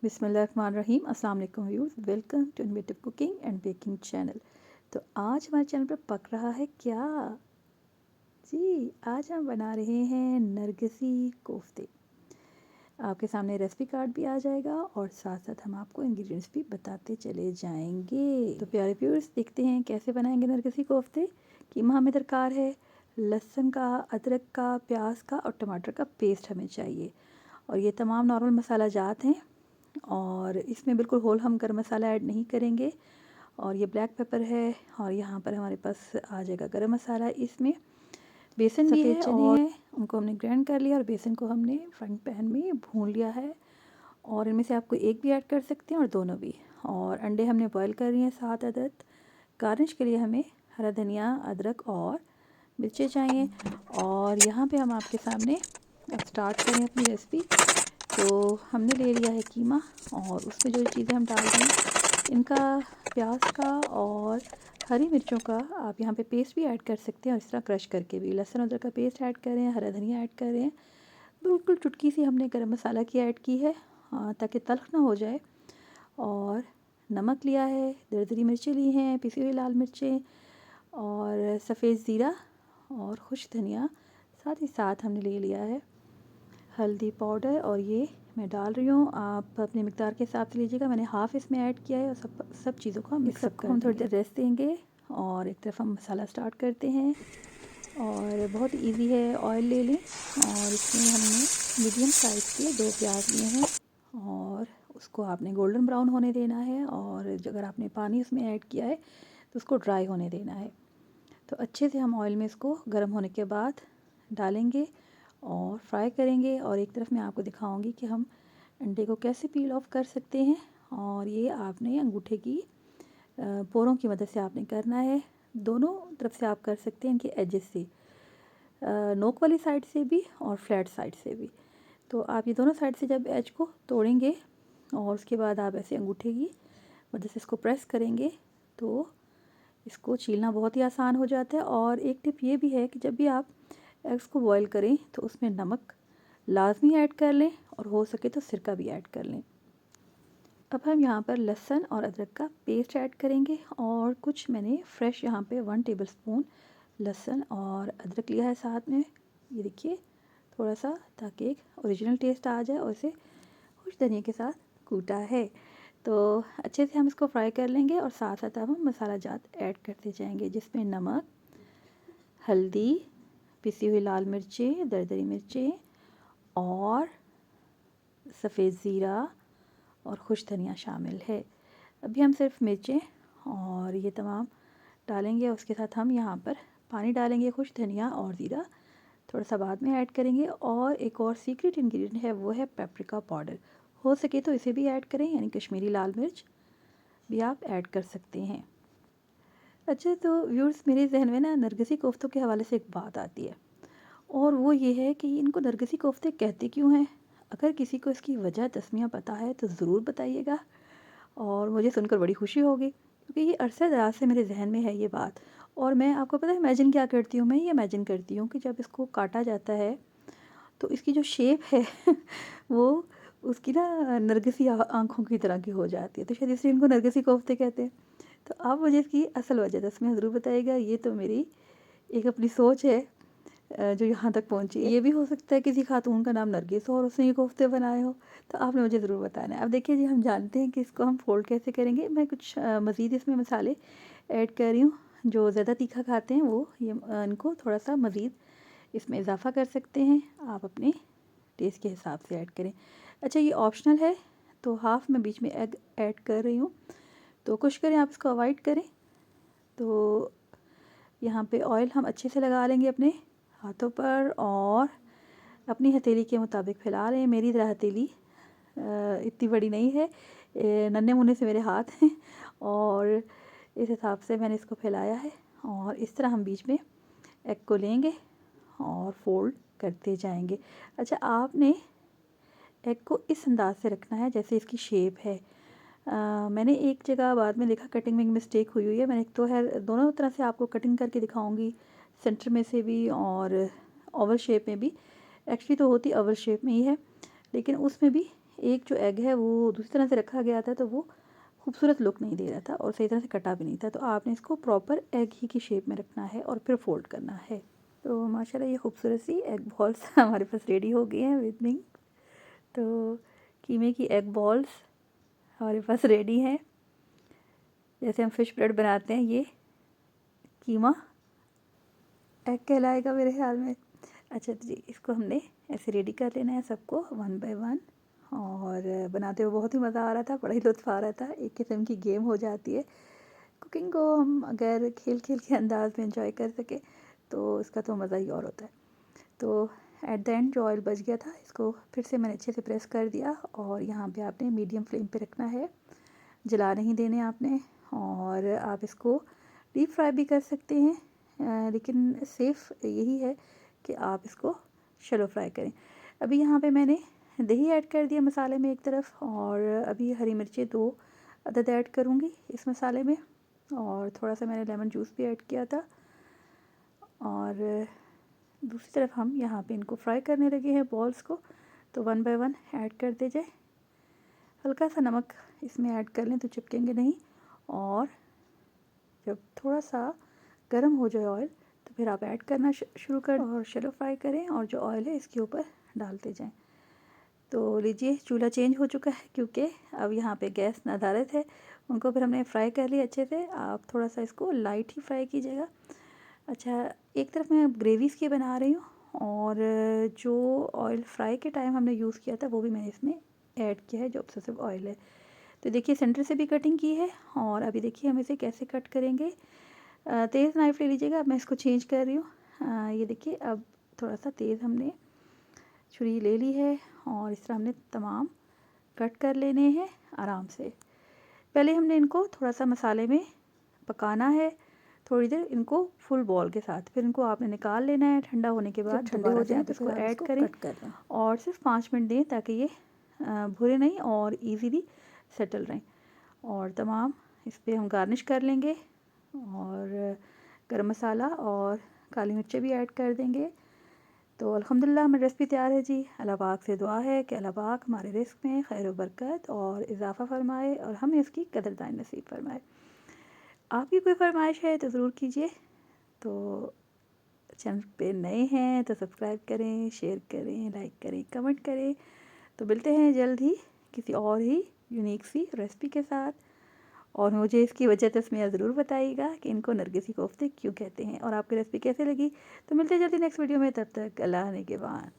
बिस्मिल्लाहिर्रहमानिर्रहीम। अस्सलाम वालेकुम viewers, welcome to innovative cooking and baking channel. तो आज हमारे चैनल पर पक रहा है क्या जी, आज हम बना रहे हैं नरगिसी कोफ्ते। आपके सामने रेसिपी कार्ड भी आ जाएगा और साथ साथ हम आपको इंग्रेडिएंट्स भी बताते चले जाएंगे। तो प्यारे व्यूअर्स, देखते हैं कैसे बनाएंगे नरगिसी कोफ्ते। कीमा हमें दरकार है, लहसुन का, अदरक का, प्याज का और टमाटर का पेस्ट हमें चाहिए। और ये तमाम नॉर्मल मसाला जात हैं और इसमें बिल्कुल होल हम गरम मसाला ऐड नहीं करेंगे। और ये ब्लैक पेपर है और यहाँ पर हमारे पास आ जाएगा गरम मसाला। इसमें बेसन भी है, चने हैं, उनको हमने ग्राइंड कर लिया और बेसन को हमने फ्राइंग पैन में भून लिया है। और इनमें से आपको एक भी ऐड कर सकते हैं और दोनों भी। और अंडे हमने बॉईल कर लिए हैं 7 अदद। गार्निश के लिए हमें हरा धनिया, अदरक और मिर्चें चाहिए। और यहाँ पे हम आपके सामने अब स्टार्ट करें अपनी रेसिपी। तो हमने ले लिया है कीमा और उसमें जो चीज़ें हम डाल रहे हैं, इनका प्याज का और हरी मिर्चों का आप यहाँ पे पेस्ट भी ऐड कर सकते हैं। और इस तरह क्रश करके भी लहसुन अदरक का पेस्ट ऐड कर रहे हैं, हरा धनिया ऐड कर रहे हैं। बिल्कुल चुटकी सी हमने गरम मसाला की ऐड की है ताकि तल्ख ना हो जाए। और नमक लिया है, दरदरी मिर्चें ली हैं, पिसी हुई लाल मिर्चें और सफ़ेद ज़ीरा और खुश धनिया, साथ ही साथ हमने ले लिया है हल्दी पाउडर। और ये मैं डाल रही हूँ, आप अपने मिकदार के हिसाब से लीजिएगा। मैंने हाफ़ इसमें ऐड किया है। और सब चीज़ों को हम मिक्सअप कर हम थोड़ी देर रेस्ट देंगे। और एक तरफ हम मसाला स्टार्ट करते हैं और बहुत इजी है। ऑयल ले लें और इसमें हमने मीडियम साइज़ के 2 प्याज लिए हैं और उसको आपने गोल्डन ब्राउन होने देना है। और अगर आपने पानी उसमें ऐड किया है तो उसको ड्राई होने देना है। तो अच्छे से हम ऑयल में इसको गर्म होने के बाद डालेंगे और फ्राई करेंगे। और एक तरफ मैं आपको दिखाऊंगी कि हम अंडे को कैसे पील ऑफ कर सकते हैं। और ये आपने अंगूठे की पोरों की मदद से आपने करना है। दोनों तरफ से आप कर सकते हैं, इनके एजेस से, नोक वाली साइड से भी और फ्लैट साइड से भी। तो आप ये दोनों साइड से जब एज को तोड़ेंगे और उसके बाद आप ऐसे अंगूठे की मदद से इसको प्रेस करेंगे तो इसको छीलना बहुत ही आसान हो जाता है। और एक टिप ये भी है कि जब भी आप एग्स को बॉईल करें तो उसमें नमक लाजमी ऐड कर लें और हो सके तो सिरका भी ऐड कर लें। अब हम यहाँ पर लहसुन और अदरक का पेस्ट ऐड करेंगे और कुछ मैंने फ्रेश यहाँ पे 1 टेबलस्पून लहसुन और अदरक लिया है साथ में। ये देखिए थोड़ा सा, ताकि एक ओरिजिनल टेस्ट आ जाए। और इसे खुश धनिया के साथ कूटा है। तो अच्छे से हम इसको फ्राई कर लेंगे और साथ साथ अब हम मसाला जात ऐड करते जाएंगे, जिसमें नमक, हल्दी, पिसी हुई लाल मिर्चें, दरदरी मिर्चें और सफ़ेद ज़ीरा और खुश धनिया शामिल है। अभी हम सिर्फ मिर्चें और ये तमाम डालेंगे। उसके साथ हम यहाँ पर पानी डालेंगे। खुश धनिया और ज़ीरा थोड़ा सा बाद में ऐड करेंगे। और एक और सीक्रेट इंग्रेडिएंट है, वो है पेपरिका पाउडर। हो सके तो इसे भी ऐड करें, यानी कश्मीरी लाल मिर्च भी आप ऐड कर सकते हैं। अच्छा, तो व्यूअर्स, मेरे जहन में ना नरगिसी कोफ्तों के हवाले से एक बात आती है और वो ये है कि इनको नरगिसी कोफ्ते कहते क्यों हैं। अगर किसी को इसकी वजह तस्मियाँ पता है तो ज़रूर बताइएगा और मुझे सुनकर बड़ी खुशी होगी, क्योंकि ये अरसे दराज से मेरे जहन में है ये बात। और मैं आपको पता है इमेजिन क्या करती हूँ, मैं ये इमेजिन करती हूँ कि जब इसको काटा जाता है तो इसकी जो शेप है वो उसकी ना नरगिसी आँखों की तरह की हो जाती है। तो शायद इसलिए इनको नरगिसी कोफ्ते कहते हैं। तो आप मुझे इसकी असल वजह तस्मियाँ ज़रूर बताइएगा। ये तो मेरी एक अपनी सोच है जो यहाँ तक पहुँची है। ये भी हो सकता है किसी खातून का नाम नरगिस हो और उसने ये कोफ्ते बनाए हो। तो आपने मुझे ज़रूर बताना है। अब देखिए जी, हम जानते हैं कि इसको हम फ़ोल्ड कैसे करेंगे। मैं कुछ मज़ीद इसमें मसाले ऐड कर रही हूँ। जो ज़्यादा तीखा खाते हैं वो ये इनको थोड़ा सा मज़ीद इसमें इजाफ़ा कर सकते हैं। आप अपने टेस्ट के हिसाब से ऐड करें। अच्छा, ये ऑप्शनल है, तो हाफ़ मैं बीच में एग ऐड कर रही हूँ। तो कोशिश करें आप इसको अवॉइड करें। तो यहाँ पे ऑयल हम अच्छे से लगा लेंगे अपने हाथों पर और अपनी हथेली के मुताबिक फैला रहे हैं। मेरी तरह हथेली इतनी बड़ी नहीं है, नन्हे मुन्ने से मेरे हाथ हैं और इस हिसाब से मैंने इसको फैलाया है। और इस तरह हम बीच में एग को लेंगे और फोल्ड करते जाएंगे। अच्छा, आपने एग को इस अंदाज से रखना है जैसे इसकी शेप है। मैंने एक जगह बाद में देखा कटिंग में मिस्टेक हुई है। मैंने तो है दोनों तरह से आपको कटिंग करके दिखाऊंगी, सेंटर में से भी और ओवल शेप में भी। एक्चुअली तो होती ओवल शेप में ही है, लेकिन उसमें भी एक जो एग है वो दूसरी तरह से रखा गया था, तो वो खूबसूरत लुक नहीं दे रहा था और सही तरह से कटा भी नहीं था। तो आपने इसको प्रॉपर एग ही की शेप में रखना है और फिर फोल्ड करना है। तो माशाल्लाह ये खूबसूरत सी एग बॉल्स हमारे पास रेडी हो गई हैं विद मिंक। तो कीमे की एग बॉल्स हमारे पास रेडी हैं। जैसे हम फिश ब्रेड बनाते हैं, ये कीमा एग कहलाएगा मेरे ख्याल में। अच्छा जी, इसको हमने ऐसे रेडी कर लेना है सबको वन बाय वन। और बनाते हुए बहुत ही मज़ा आ रहा था, बड़ा ही लुत्फ़ आ रहा था। एक किस्म की गेम हो जाती है कुकिंग को, हम अगर खेल खेल के अंदाज में एंजॉय कर सके तो इसका तो मज़ा ही और होता है। तो एट द एंड जो ऑयल बच गया था, इसको फिर से मैंने अच्छे से प्रेस कर दिया। और यहाँ पे आपने मीडियम फ्लेम पे रखना है, जला नहीं देने आपने। और आप इसको डीप फ्राई भी कर सकते हैं, लेकिन सेफ़ यही है कि आप इसको शैलो फ्राई करें। अभी यहाँ पे मैंने दही ऐड कर दिया मसाले में एक तरफ, और अभी हरी मिर्चें 2 अदद ऐड करूँगी इस मसाले में, और थोड़ा सा मैंने लेमन जूस भी ऐड किया था। और दूसरी तरफ हम यहाँ पे इनको फ्राई करने लगे हैं बॉल्स को। तो वन बाय वन ऐड करते जाए। हल्का सा नमक इसमें ऐड कर लें तो चिपकेंगे नहीं। और जब थोड़ा सा गर्म हो जाए ऑयल, तो फिर आप ऐड करना शुरू कर और शैलो फ्राई करें, और जो ऑयल है इसके ऊपर डालते जाएं। तो लीजिए, चूल्हा चेंज हो चुका है क्योंकि अब यहाँ पे गैस नदारत है। उनको फिर हमने फ्राई कर लिया अच्छे से। आप थोड़ा सा इसको लाइट ही फ्राई कीजिएगा। अच्छा, एक तरफ मैं ग्रेवी इसकी बना रही हूँ, और जो ऑयल फ्राई के टाइम हमने यूज़ किया था वो भी मैंने इसमें ऐड किया है, जो ऑब्सेसिव ऑयल है। तो देखिए, सेंटर से भी कटिंग की है। और अभी देखिए हम इसे कैसे कट करेंगे। तेज़ नाइफ़ ले लीजिएगा। अब मैं इसको चेंज कर रही हूँ। ये देखिए, अब थोड़ा सा तेज़ हमने छुरी ले ली है, और इस तरह हमने तमाम कट कर लेने हैं आराम से। पहले हमने इनको थोड़ा सा मसाले में पकाना है थोड़ी देर, इनको फुल बॉल के साथ। फिर इनको आपने निकाल लेना है ठंडा होने के बाद। ठंडे हो जाए तो इसको ऐड करें और सिर्फ 5 मिनट दें, ताकि ये भुरे नहीं और इजीली सेटल रहें। और तमाम इस पर हम गार्निश कर लेंगे, और गरम मसाला और काली मिर्चें भी ऐड कर देंगे। तो अल्हम्दुलिल्लाह हमारी रेसिपी तैयार है जी। अल्लाह पाक से दुआ है कि अल्लाह पाक हमारे रिस्क में खैर व बरकत और इजाफ़ा फ़रमाए, और हमें इसकी कदरदानी नसीब फ़रमाए। आपकी कोई फरमाइश है तो ज़रूर कीजिए। तो चैनल पे नए हैं तो सब्सक्राइब करें, शेयर करें, लाइक करें, कमेंट करें। तो मिलते हैं जल्द ही किसी और ही यूनिक सी रेसिपी के साथ। और मुझे इसकी वजह तस्मीर ज़रूर बताइएगा कि इनको नरगिसी कोफ्ते क्यों कहते हैं, और आपकी रेसिपी कैसे लगी। तो मिलते हैं जल्दी नेक्स्ट वीडियो में, तब तक अल्लाह ने के बाद।